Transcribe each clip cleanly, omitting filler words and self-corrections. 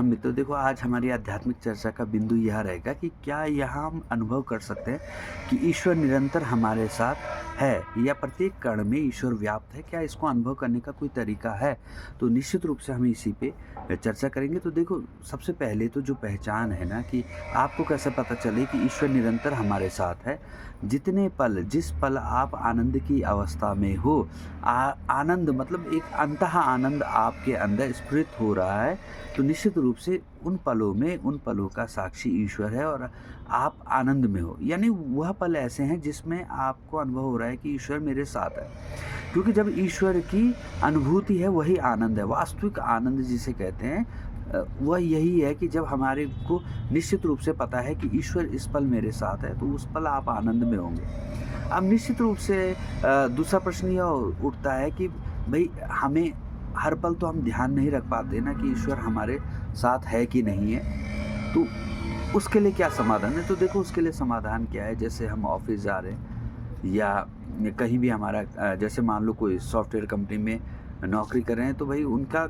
प्रणाम मित्रों। देखो, आज हमारी आध्यात्मिक चर्चा का बिंदु यह रहेगा कि क्या यहाँ हम अनुभव कर सकते हैं कि ईश्वर निरंतर हमारे साथ है या प्रत्येक कण में ईश्वर व्याप्त है। क्या इसको अनुभव करने का कोई तरीका है? तो निश्चित रूप से हम इसी पे चर्चा करेंगे। तो देखो, सबसे पहले तो जो पहचान है ना, कि आपको कैसे पता चले कि ईश्वर निरंतर हमारे साथ है। जितने पल, जिस पल आप आनंद की अवस्था में हो, आनंद मतलब एक अंतः आनंद आपके अंदर स्फुरित हो रहा है, तो निश्चित रूप से उन पलों में, उन पलों का साक्षी ईश्वर है और आप आनंद में हो। यानी वह पल ऐसे हैं जिसमें आपको अनुभव हो रहा है कि ईश्वर मेरे साथ है। क्योंकि जब ईश्वर की अनुभूति है, वही आनंद है। वास्तविक आनंद जिसे कहते हैं, वह यही है कि जब हमारे को निश्चित रूप से पता है कि ईश्वर इस पल मेरे साथ है, तो उस पल आप आनंद में होंगे। अब निश्चित रूप से दूसरा प्रश्न यह उठता है कि भई, हमें हर पल तो हम ध्यान नहीं रख पाते ना कि ईश्वर हमारे साथ है कि नहीं है। तो उसके लिए क्या समाधान है? तो देखो, उसके लिए समाधान क्या है, जैसे हम ऑफ़िस जा रहे हैं या कहीं भी हमारा जैसे मान लो कोई सॉफ्टवेयर कंपनी में नौकरी कर रहे हैं, तो भाई उनका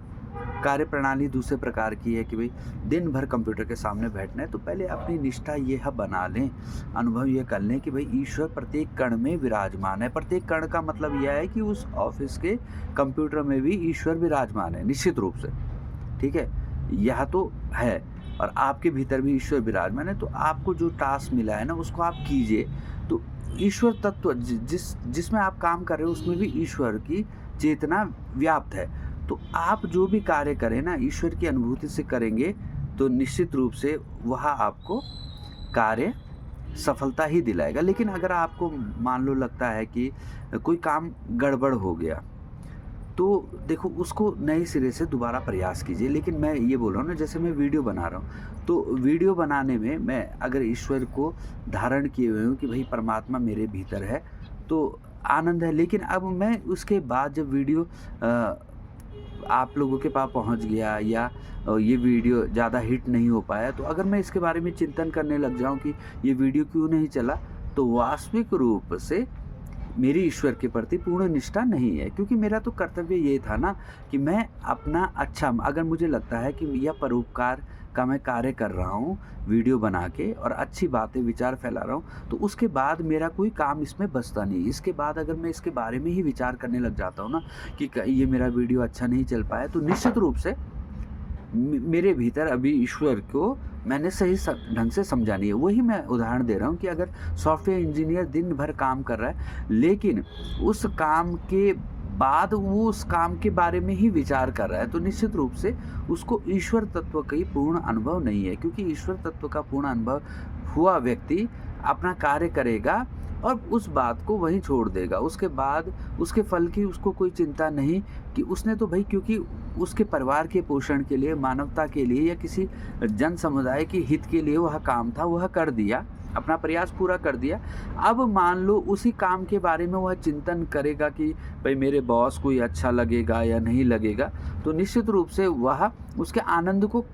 कार्यप्रणाली दूसरे प्रकार की है कि भाई दिन भर कंप्यूटर के सामने बैठना है। तो पहले अपनी निष्ठा यह बना लें, अनुभव यह कर लें कि भाई ईश्वर प्रत्येक कण में विराजमान है। प्रत्येक कण का मतलब यह है कि उस ऑफिस के कंप्यूटर में भी ईश्वर विराजमान है, निश्चित रूप से। ठीक है, यह तो है। और आपके भीतर भी ईश्वर विराजमान है। तो आपको जो टास्क मिला है ना, उसको आप कीजिए। तो ईश्वर तत्व जिसमें आप काम कर रहे हो, उसमें भी ईश्वर की चेतना व्याप्त है। तो आप जो भी कार्य करें ना, ईश्वर की अनुभूति से करेंगे, तो निश्चित रूप से वह आपको कार्य सफलता ही दिलाएगा। लेकिन अगर आपको मान लो लगता है कि कोई काम गड़बड़ हो गया, तो देखो, उसको नए सिरे से दोबारा प्रयास कीजिए। लेकिन मैं ये बोल रहा हूँ ना, जैसे मैं वीडियो बना रहा हूँ, तो वीडियो बनाने में मैं अगर ईश्वर को धारण किए हुए हूँ कि भाई परमात्मा मेरे भीतर है, तो आनंद है। लेकिन अब मैं उसके बाद जब वीडियो आप लोगों के पास पहुंच गया या ये वीडियो ज़्यादा हिट नहीं हो पाया, तो अगर मैं इसके बारे में चिंतन करने लग जाऊं कि ये वीडियो क्यों नहीं चला, तो वास्तविक रूप से मेरी ईश्वर के प्रति पूर्ण निष्ठा नहीं है। क्योंकि मेरा तो कर्तव्य ये था ना कि मैं अपना अच्छा, अगर मुझे लगता है कि यह परोपकार का मैं कार्य कर रहा हूँ वीडियो बना के और अच्छी बातें विचार फैला रहा हूँ, तो उसके बाद मेरा कोई काम इसमें बचता नहीं। इसके बाद अगर मैं इसके बारे में ही विचार करने लग जाता हूँ ना कि ये मेरा वीडियो अच्छा नहीं चल पाया, तो निश्चित रूप से मेरे भीतर अभी ईश्वर को मैंने सही ढंग से समझा नहीं है। वही मैं उदाहरण दे रहा हूँ कि अगर सॉफ्टवेयर इंजीनियर दिन भर काम कर रहा है, लेकिन उस काम के बाद वो उस काम के बारे में ही विचार कर रहा है, तो निश्चित रूप से उसको ईश्वर तत्व का ही पूर्ण अनुभव नहीं है। क्योंकि ईश्वर तत्व का पूर्ण अनुभव हुआ व्यक्ति अपना कार्य करेगा और उस बात को वहीं छोड़ देगा। उसके बाद उसके फल की उसको कोई चिंता नहीं कि उसने तो भाई, क्योंकि उसके परिवार के पोषण के लिए, मानवता के लिए या किसी जन समुदाय के हित के लिए वह काम था, वह कर दिया, अपना प्रयास पूरा कर दिया। अब मान लो उसी काम के बारे में वह चिंतन करेगा कि भाई मेरे बॉस को ये अच्छा लगेगा या नहीं लगेगा, तो निश्चित रूप से वह उसके आनंद को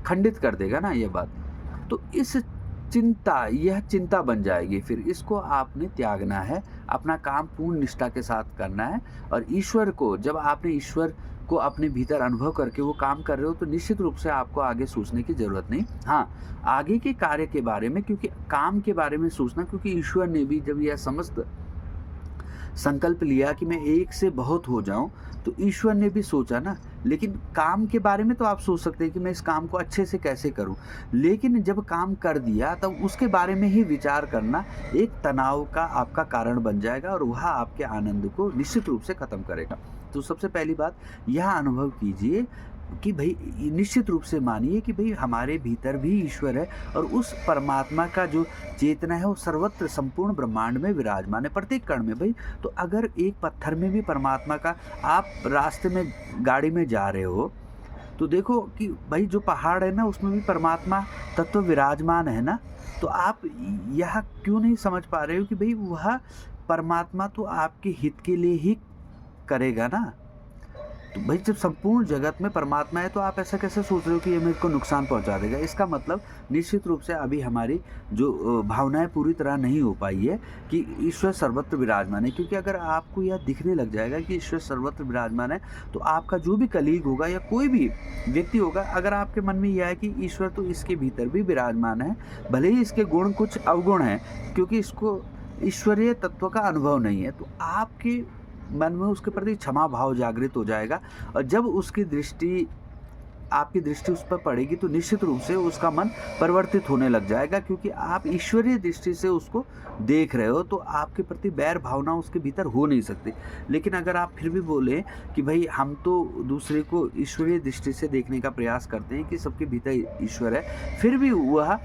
खंडित कर देगा ना ये बात। तो यह चिंता बन जाएगी। फिर इसको आपने त्यागना है, अपना काम पूर्ण निष्ठा के साथ करना है। और ईश्वर को, जब आपने ईश्वर को अपने भीतर अनुभव करके वो काम कर रहे हो, तो निश्चित रूप से आपको आगे सोचने की ज़रूरत नहीं। हाँ, आगे के कार्य के बारे में, क्योंकि काम के बारे में सोचना, क्योंकि ईश्वर ने भी जब यह समस्त संकल्प लिया कि मैं एक से बहुत हो जाऊं, तो ईश्वर ने भी सोचा ना। लेकिन काम के बारे में तो आप सोच सकते हैं कि मैं इस काम को अच्छे से कैसे करूं, लेकिन जब काम कर दिया तब उसके बारे में ही विचार करना एक तनाव का आपका कारण बन जाएगा और वह आपके आनंद को निश्चित रूप से ख़त्म करेगा। तो सबसे पहली बात, यह अनुभव कीजिए कि भाई, निश्चित रूप से मानिए कि भाई हमारे भीतर भी ईश्वर है और उस परमात्मा का जो चेतना है वो सर्वत्र संपूर्ण ब्रह्मांड में विराजमान है, प्रत्येक कण में। भाई, तो अगर एक पत्थर में भी परमात्मा का, आप रास्ते में गाड़ी में जा रहे हो, तो देखो कि भाई जो पहाड़ है ना, उसमें भी परमात्मा तत्व विराजमान है ना। तो आप यह क्यों नहीं समझ पा रहे हो कि भाई वह परमात्मा तो आपके हित के लिए ही करेगा ना। तो भाई जब संपूर्ण जगत में परमात्मा है तो आप ऐसा कैसे सोच रहे हो कि ये मेरे को नुकसान पहुंचा देगा? इसका मतलब निश्चित रूप से अभी हमारी जो भावनाएं पूरी तरह नहीं हो पाई है कि ईश्वर सर्वत्र विराजमान है। क्योंकि अगर आपको यह दिखने लग जाएगा कि ईश्वर सर्वत्र विराजमान है, तो आपका जो भी कलीग होगा या कोई भी व्यक्ति होगा, अगर आपके मन में यह है कि ईश्वर तो इसके भीतर भी विराजमान है, भले ही इसके गुण कुछ अवगुण हैं, क्योंकि इसको ईश्वरीय तत्व का अनुभव नहीं है, तो आपके मन में उसके प्रति क्षमा भाव जागृत हो जाएगा। और जब आपकी दृष्टि उस पर पड़ेगी तो निश्चित रूप से उसका मन परिवर्तित होने लग जाएगा, क्योंकि आप ईश्वरीय दृष्टि से उसको देख रहे हो, तो आपके प्रति बैर भावना उसके भीतर हो नहीं सकती। लेकिन अगर आप फिर भी बोलें कि भाई हम तो दूसरे को ईश्वरीय दृष्टि से देखने का प्रयास करते हैं कि सबके भीतर ईश्वर है, फिर भी वह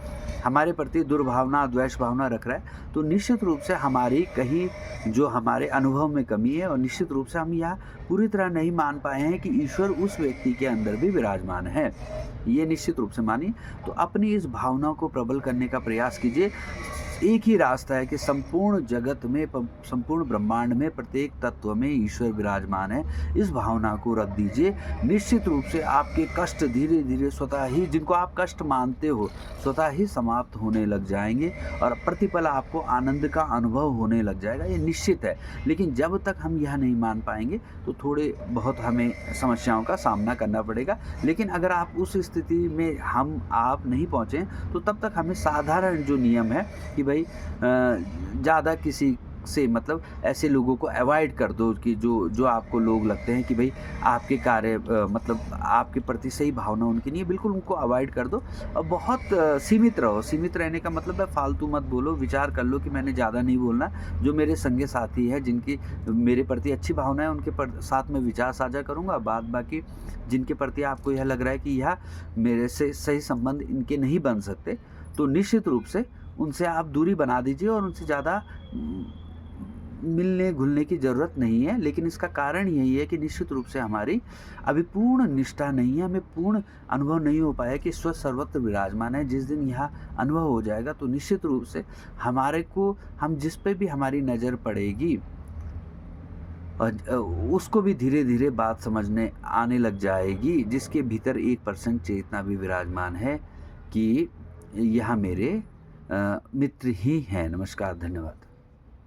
हमारे प्रति दुर्भावना द्वेष भावना रख रहा है, तो निश्चित रूप से हमारी कहीं जो हमारे अनुभव में कमी है, और निश्चित रूप से हम यह पूरी तरह नहीं मान पाए हैं कि ईश्वर उस व्यक्ति के अंदर भी विराजमान है। ये निश्चित रूप से मानिए। तो अपनी इस भावना को प्रबल करने का प्रयास कीजिए। एक ही रास्ता है कि संपूर्ण जगत में, संपूर्ण ब्रह्मांड में, प्रत्येक तत्व में ईश्वर विराजमान है। इस भावना को रख दीजिए। निश्चित रूप से आपके कष्ट धीरे धीरे स्वतः ही, जिनको आप कष्ट मानते हो, स्वतः ही समाप्त होने लग जाएंगे और प्रतिपल आपको आनंद का अनुभव होने लग जाएगा। ये निश्चित है। लेकिन जब तक हम यह नहीं मान पाएंगे तो थोड़े बहुत हमें समस्याओं का सामना करना पड़ेगा। लेकिन अगर आप उस स्थिति में आप नहीं पहुँचे, तो तब तक हमें साधारण जो नियम है कि भाई ज़्यादा किसी से, मतलब ऐसे लोगों को अवॉइड कर दो कि जो आपको लोग लगते हैं कि भाई आपके कार्य मतलब आपके प्रति सही भावना उनकी नहीं है, बिल्कुल उनको अवॉइड कर दो। और बहुत सीमित रहो। सीमित रहने का मतलब है फालतू मत बोलो। विचार कर लो कि मैंने ज़्यादा नहीं बोलना। जो मेरे संगी साथी है, जिनकी मेरे प्रति अच्छी भावना है, उनके साथ में विचार साझा करूँगा। बाद बाकी जिनके प्रति आपको यह लग रहा है कि यह मेरे से सही संबंध इनके नहीं बन सकते, तो निश्चित रूप से उनसे आप दूरी बना दीजिए और उनसे ज़्यादा मिलने घुलने की ज़रूरत नहीं है। लेकिन इसका कारण यही है कि निश्चित रूप से हमारी अभी पूर्ण निष्ठा नहीं है, हमें पूर्ण अनुभव नहीं हो पाया कि ईश्वर सर्वत्र विराजमान है। जिस दिन यह अनुभव हो जाएगा तो निश्चित रूप से हम जिस पे भी हमारी नज़र पड़ेगी, उसको भी धीरे धीरे बात समझने आने लग जाएगी, जिसके भीतर 1% चेतना भी विराजमान है कि यह मेरे मित्र ही हैं। नमस्कार, धन्यवाद।